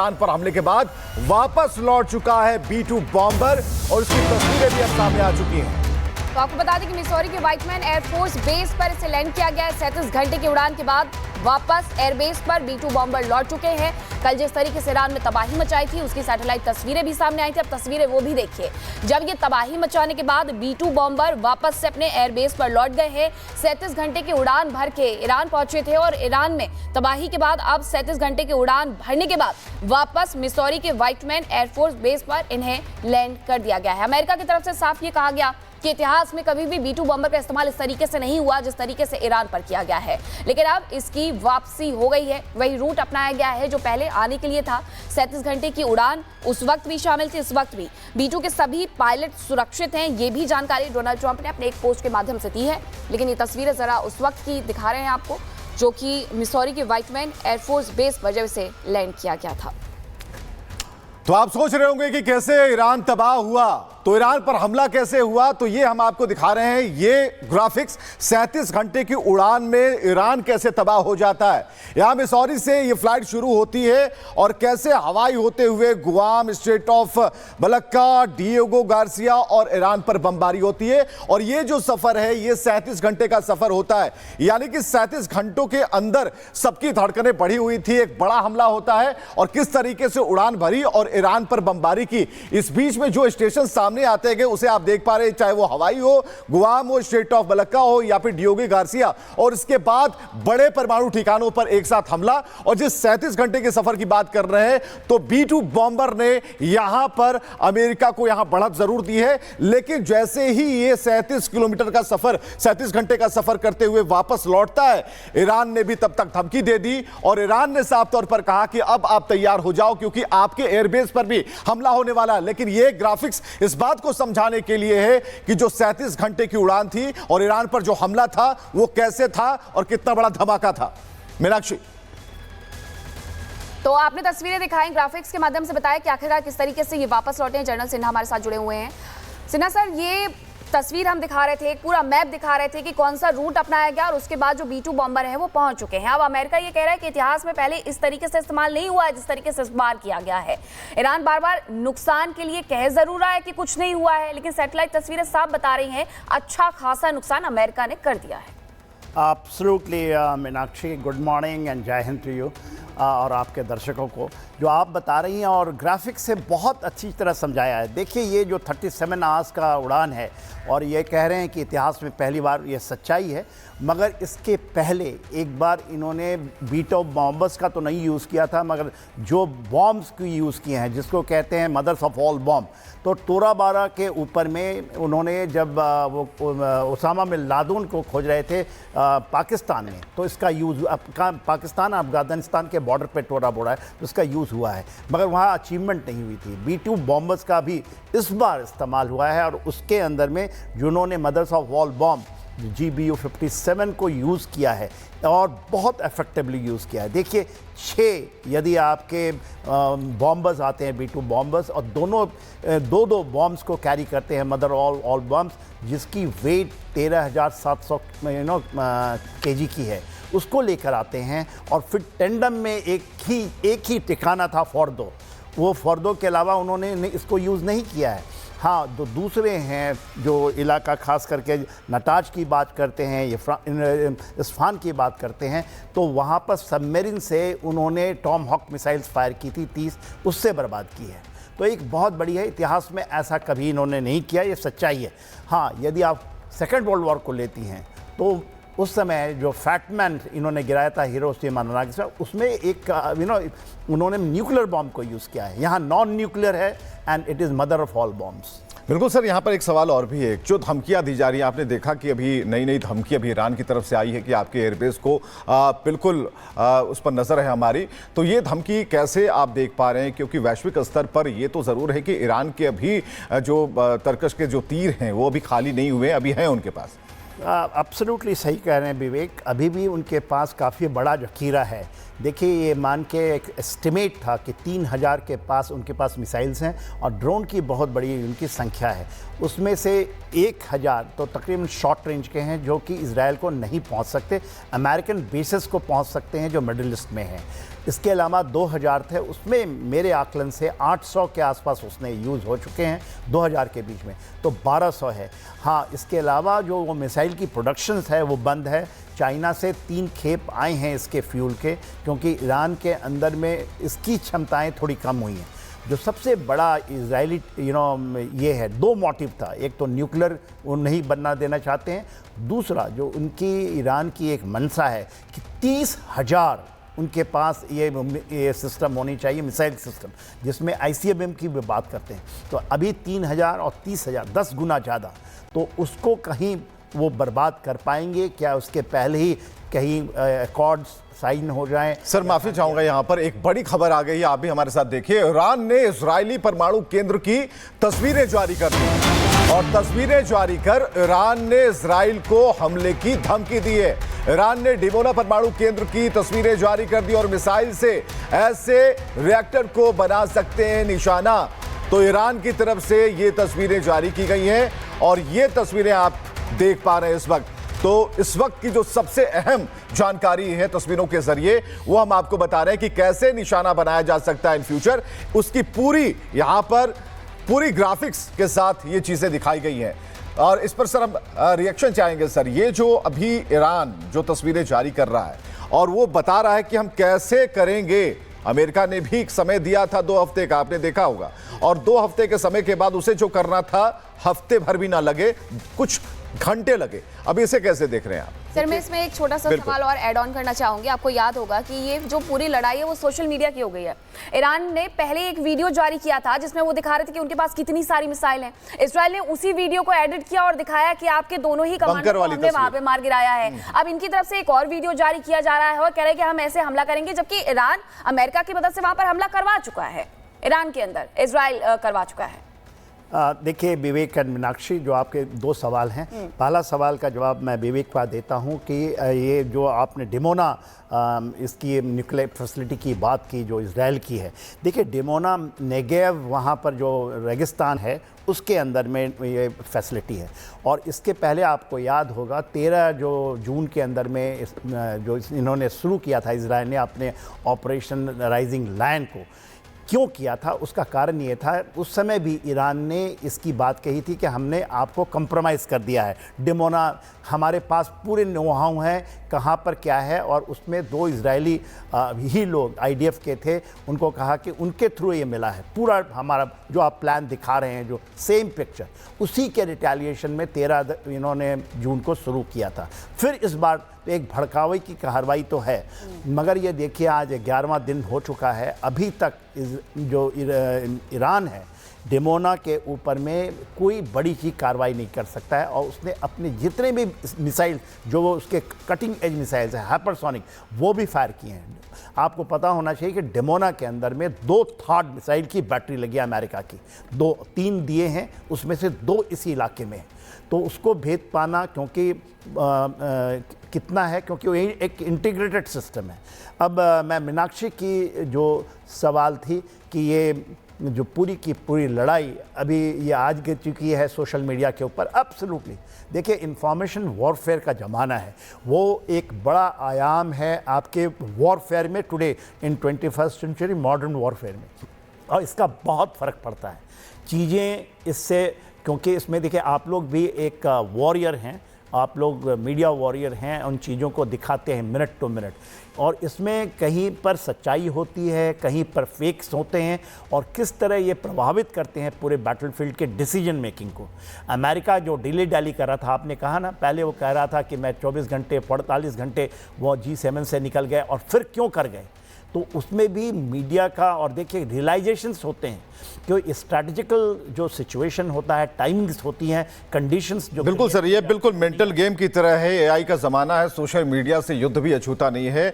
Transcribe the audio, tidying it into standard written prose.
Iran पर हमले के बाद वापस लौट चुका है B-2 बॉम्बर और उसकी तस्वीरें भी अब सामने आ चुकी हैं। तो आपको बता दें कि मिसौरी के व्हाइटमैन एयरफोर्स बेस पर इसे लैंड किया गया है। 37 घंटे की उड़ान के बाद वापस एयरबेस पर B-2 बॉम्बर लौट चुके हैं। कल जिस तरीके से ईरान में तबाही मचाई थी उसकी सैटेलाइट तस्वीरें भी सामने आई थी। अब तस्वीरें वो भी देखिए। जब ये तबाही मचाने के बाद B-2 बॉम्बर वापस से अपने एयरबेस पर लौट गए हैं। 37 घंटे की उड़ान भर के ईरान पहुंचे थे और ईरान में तबाही के बाद अब 37 घंटे की उड़ान भरने के बाद वापस मिसौरी के व्हाइटमैन एयरफोर्स बेस पर इन्हें लैंड कर दिया गया है। अमेरिका की तरफ से साफ ये कहा गया कि इतिहास में कभी भी B-2 बॉम्बर का इस्तेमाल इस तरीके से नहीं हुआ जिस तरीके से ईरान पर किया गया है, लेकिन अब इसकी वापसी हो गई है। वही रूट अपनाया गया है जो पहले आने के लिए था। 37 घंटे की उड़ान उस वक्त भी शामिल थी, इस वक्त भी B-2 के सभी पायलट सुरक्षित हैं। ये भी जानकारी डोनाल्ड ट्रंप ने अपने एक पोस्ट के माध्यम से दी है। लेकिन ये तस्वीरें जरा उस वक्त की दिखा रहे हैं आपको, जो कि मिसौरी के व्हाइटमैन एयरफोर्स बेस पर जब इसे लैंड किया गया था। तो आप सोच रहे होंगे कि कैसे ईरान तबाह हुआ, तो ईरान पर हमला कैसे हुआ, तो ये हम आपको दिखा रहे हैं। ये ग्राफिक्स 37 घंटे की उड़ान में ईरान कैसे तबाह हो जाता है। यहां मिसौरी से ये फ्लाइट शुरू होती है और कैसे हवाई होते हुए Guam, straight of Malacca, Diego Garcia और ईरान पर बमबारी होती है। और ये जो सफर है ये 37 घंटे का सफर होता है, यानी कि 37 घंटों के अंदर सबकी धड़कनें बढ़ी हुई थी। एक बड़ा हमला होता है और किस तरीके से उड़ान भरी और ईरान पर बमबारी की। इस बीच में जो स्टेशन सामने आते गए उसे आप देख पा रहे हैं, चाहे वो हवाई हो, गुआम हो, स्ट्रेट ऑफ मलक्का हो या फिर डिएगो गार्सिया। और इसके बाद बड़े परमाणु ठिकानों पर एक साथ हमला। और जिस 37 घंटे के सफर की बात कर रहे हैं तो B-2 बॉम्बर ने यहां पर अमेरिका को यहां बढ़त जरूर दी है, लेकिन जैसे ही ये 37 किलोमीटर का सफर, 37 घंटे का सफर करते हुए वापस लौटता है, ईरान ने भी तब तक धमकी दे दी और ईरान ने साफ तौर पर कहा कि अब आप तैयार हो जाओ क्योंकि आपके एयरबेस पर भी हमला होने वाला है। लेकिन ये ग्राफिक्स इस बात को समझाने के लिए है कि जो 37 घंटे की उड़ान थी और ईरान पर जो हमला था वो कैसे था और कितना बड़ा धमाका था। मीनाक्षी, तो आपने तस्वीरें दिखाई, ग्राफिक्स के माध्यम से बताया कि आखिरकार किस तरीके से ये वापस लौटे हैं। जनरल सिन्हा हमारे साथ जुड़े हुए हैं। सिन्हा सर, ये तस्वीर हम दिखा रहे थे, पूरा मैप दिखा रहे थे कि कौन सा रूट अपनाया गया और उसके बाद जो B-2 बॉम्बर है वो पहुंच चुके हैं। अब अमेरिका ये कह रहा है कि इतिहास में पहले इस तरीके से इस्तेमाल नहीं हुआ है जिस तरीके से इस्तेमाल किया गया है। ईरान बार बार नुकसान के लिए कह जरूर रहा है कि कुछ नहीं हुआ है, लेकिन सैटेलाइट तस्वीरें साफ बता रही हैं अच्छा खासा नुकसान अमेरिका ने कर दिया है। Absolutely, Meenakshi, good morning and जय हिंद टू यू और आपके दर्शकों को। जो आप बता रही हैं और ग्राफिक्स से बहुत अच्छी तरह समझाया है। देखिए, ये जो 37 आवर्स का उड़ान है और ये कह रहे हैं कि इतिहास में पहली बार ये सच्चाई है, मगर इसके पहले एक बार इन्होंने B-2 बॉम्बर्स का तो नहीं यूज़ किया था, मगर जो बॉम्ब्स की यूज़ किए हैं जिसको कहते हैं मदर्स ऑफ ऑल बॉम्ब, तो तोरा बारा के ऊपर में उन्होंने जब वो ओसामा बिन लादेन को खोज रहे थे पाकिस्तान में, तो इसका यूज़ पाकिस्तान अफगानिस्तान के बॉर्डर पे टोरा बोरा है तो इसका यूज़ हुआ है, मगर वहाँ अचीवमेंट नहीं हुई थी। B-2 बॉम्बर्स का भी इस बार इस्तेमाल हुआ है और उसके अंदर में जिन्होंने mother's of all bomb GBU-57 को यूज़ किया है और बहुत इफेक्टिवली यूज़ किया है। देखिए, 6 यदि आपके बॉम्बर्स आते हैं B-2 बॉम्बर्स और दोनों दो बॉम्ब्स को कैरी करते हैं, मदर ऑल बॉम्ब्स, जिसकी वेट 13,700 kg की है, उसको लेकर आते हैं। और फिर टेंडम में एक ही ठिकाना था फोर्दो, वो फोर्दो के अलावा उन्होंने इसको यूज़ नहीं किया है। हाँ, तो दूसरे हैं जो इलाका, खास करके नटाज की बात करते हैं, ये इस्फान की बात करते हैं, तो वहाँ पर सबमरीन से उन्होंने टॉम हॉक मिसाइल्स फायर की थी 30, उससे बर्बाद की है। तो एक बहुत बड़ी है, इतिहास में ऐसा कभी इन्होंने नहीं किया, ये सच्चाई है। हाँ, यदि आप सेकेंड वर्ल्ड वॉर को लेती हैं तो उस समय जो फैटमैन इन्होंने गिराया था हिरोशिमा नागासाकी, उसमें एक उन्होंने न्यूक्लियर बॉम्ब को यूज़ किया है। यहाँ नॉन न्यूक्लियर है and it is mother of all bombs. बिल्कुल सर, यहाँ पर एक सवाल और भी है। जो धमकियाँ दी जा रही हैं, आपने देखा कि अभी नई धमकी अभी ईरान की तरफ से आई है कि आपके एयरबेस को बिल्कुल उस पर नज़र है हमारी, तो ये धमकी कैसे आप देख पा रहे हैं? क्योंकि वैश्विक स्तर पर ये तो ज़रूर है कि ईरान के अभी जो तरकश के जो तीर हैं वो अभी खाली नहीं हुए, अभी हैं उनके पास। एब्सोल्युटली सही कह रहे हैं विवेक, अभी भी उनके पास काफ़ी बड़ा जखीरा है। देखिए, ये मान के एक एस्टिमेट था कि 3,000 के पास उनके पास मिसाइल्स हैं और ड्रोन की बहुत बड़ी उनकी संख्या है। उसमें से 1,000 तो तकरीबन शॉर्ट रेंज के हैं जो कि इजराइल को नहीं पहुंच सकते, अमेरिकन बेसेस को पहुंच सकते हैं जो मिडिल ईस्ट में हैं। इसके अलावा 2000 थे, उसमें मेरे आकलन से 800 के आसपास उसने यूज़ हो चुके हैं 2000 के बीच में, तो 1200 है। हाँ, इसके अलावा जो वो मिसाइल की प्रोडक्शंस है वो बंद है। चाइना से 3 खेप आए हैं इसके फ्यूल के, क्योंकि ईरान के अंदर में इसकी क्षमताएं थोड़ी कम हुई हैं। जो सबसे बड़ा इजरायली ये है, 2 मोटिव था, एक तो न्यूक्लियर वो नहीं बनना देना चाहते हैं, दूसरा जो उनकी ईरान की एक मंशा है कि 30,000 उनके पास ये सिस्टम होनी चाहिए, मिसाइल सिस्टम, जिसमें ICBM की भी बात करते हैं। तो अभी 3,000 और 30,000, 10 गुना ज़्यादा, तो उसको कहीं वो बर्बाद कर पाएंगे क्या? उसके पहले ही कहीं अकॉर्ड्स साइन हो जाएं। सर माफी चाहूंगा, यहां पर एक बड़ी खबर आ गई है, आप भी हमारे साथ देखिए। ईरान ने इजरायली परमाणु केंद्र की तस्वीरें जारी कर दी और तस्वीरें जारी कर ईरान ने इजराइल को हमले की धमकी दी है। ईरान ने डिमोना परमाणु केंद्र की तस्वीरें जारी कर दी और मिसाइल से ऐसे रिएक्टर को बना सकते हैं निशाना। तो ईरान की तरफ से ये तस्वीरें जारी की गई हैं और ये तस्वीरें आप देख पा रहे हैं इस वक्त। तो इस वक्त की जो सबसे अहम जानकारी है तस्वीरों के जरिए, वो हम आपको बता रहे हैं कि कैसे निशाना बनाया जा सकता है इन फ्यूचर। उसकी पूरी यहां पर पूरी ग्राफिक्स के साथ ये चीजें दिखाई गई हैं और इस पर सर हम रिएक्शन चाहेंगे। सर, ये जो अभी ईरान जो तस्वीरें जारी कर रहा है और वो बता रहा है कि हम कैसे करेंगे। अमेरिका ने भी एक समय दिया था 2 हफ्ते का, आपने देखा होगा, और 2 हफ्ते के समय के बाद उसे जो करना था हफ्ते भर भी ना लगे, कुछ घंटे लगे। अभी इसे कैसे देख रहे हैं आप? सर, मैं इसमें एक छोटा सा सवाल और ऐड ऑन करना चाहूंगी। आपको याद होगा कि ये जो पूरी लड़ाई है वो सोशल मीडिया की हो गई है। ईरान ने पहले एक वीडियो जारी किया था जिसमें वो दिखा रहे थे कि उनके पास कितनी सारी मिसाइल हैं। इजराइल ने उसी वीडियो को एडिट किया और दिखाया कि आपके दोनों ही कमांडर को हमने वहां पे मार गिराया है। अब इनकी तरफ से एक और वीडियो जारी किया जा रहा है और कह रहे हैं कि हम ऐसे हमला करेंगे, जबकि ईरान अमेरिका की मदद से वहां पर हमला करवा चुका है। ईरान के अंदर इजराइल करवा चुका है। देखिए विवेक और मीनाक्षी, जो आपके 2 सवाल हैं, पहला सवाल का जवाब मैं विवेक को देता हूं कि ये जो आपने डिमोना इसकी न्यूक्लियर फैसिलिटी की बात की जो इजराइल की है, देखिए डिमोना नेगेव वहाँ पर जो रेगिस्तान है उसके अंदर में ये फैसिलिटी है। और इसके पहले आपको याद होगा 13 जो जून के अंदर में जो इन्होंने शुरू किया था इजराइल ने अपने ऑपरेशन राइजिंग लायन को, क्यों किया था उसका कारण ये था, उस समय भी ईरान ने इसकी बात कही थी कि हमने आपको कंप्रोमाइज़ कर दिया है। डिमोना हमारे पास पूरे नो-हाउ हैं कहाँ पर क्या है, और उसमें 2 इजरायली ही लोग IDF के थे, उनको कहा कि उनके थ्रू ये मिला है। पूरा हमारा जो आप प्लान दिखा रहे हैं, जो सेम पिक्चर, उसी के रिटेलिएशन में 13 इन्होंने जून को शुरू किया था। फिर इस बार एक भड़कावे की कार्रवाई तो है, मगर ये देखिए आज 11वां दिन हो चुका है, अभी तक जो ईरान है डिमोना के ऊपर में कोई बड़ी चीज कार्रवाई नहीं कर सकता है। और उसने अपने जितने भी मिसाइल जो वो उसके कटिंग एज मिसाइल्स हैं हाइपरसोनिक, वो भी फायर किए हैं। आपको पता होना चाहिए कि डिमोना के अंदर में 2 थर्ड मिसाइल की बैटरी लगी है अमेरिका की, 3 दिए हैं, उसमें से 2 इसी इलाके में। तो उसको भेद पाना क्योंकि कितना है, क्योंकि वो एक इंटीग्रेटेड सिस्टम है। अब मैं मीनाक्षी की जो सवाल थी कि ये जो पूरी की पूरी लड़ाई अभी ये आज गिर चुकी है सोशल मीडिया के ऊपर, एब्सोल्युटली। देखिए इंफॉर्मेशन वॉरफेयर का ज़माना है, वो एक बड़ा आयाम है आपके वॉरफेयर में today in 21st century modern warfare में, और इसका बहुत फ़र्क पड़ता है चीज़ें इससे, क्योंकि इसमें देखिए आप लोग भी एक वॉरियर हैं, आप लोग मीडिया वॉरियर हैं, उन चीज़ों को दिखाते हैं मिनट टू मिनट, और इसमें कहीं पर सच्चाई होती है, कहीं पर फेक्स होते हैं, और किस तरह ये प्रभावित करते हैं पूरे बैटलफील्ड के डिसीजन मेकिंग को। अमेरिका जो डिले डाली कर रहा था, आपने कहा ना, पहले वो कह रहा था कि मैं 24 घंटे 45 घंटे वो G7 से निकल गए, और फिर क्यों कर गए, तो उसमें भी मीडिया का, और देखिए रियलाइजेशंस होते हैं कि स्ट्रैटेजिकल जो सिचुएशन होता है, टाइमिंग्स होती हैं, कंडीशंस जो। बिल्कुल सर, ये बिल्कुल मेंटल गेम की तरह है। AI का ज़माना है, सोशल मीडिया से युद्ध भी अछूता नहीं है।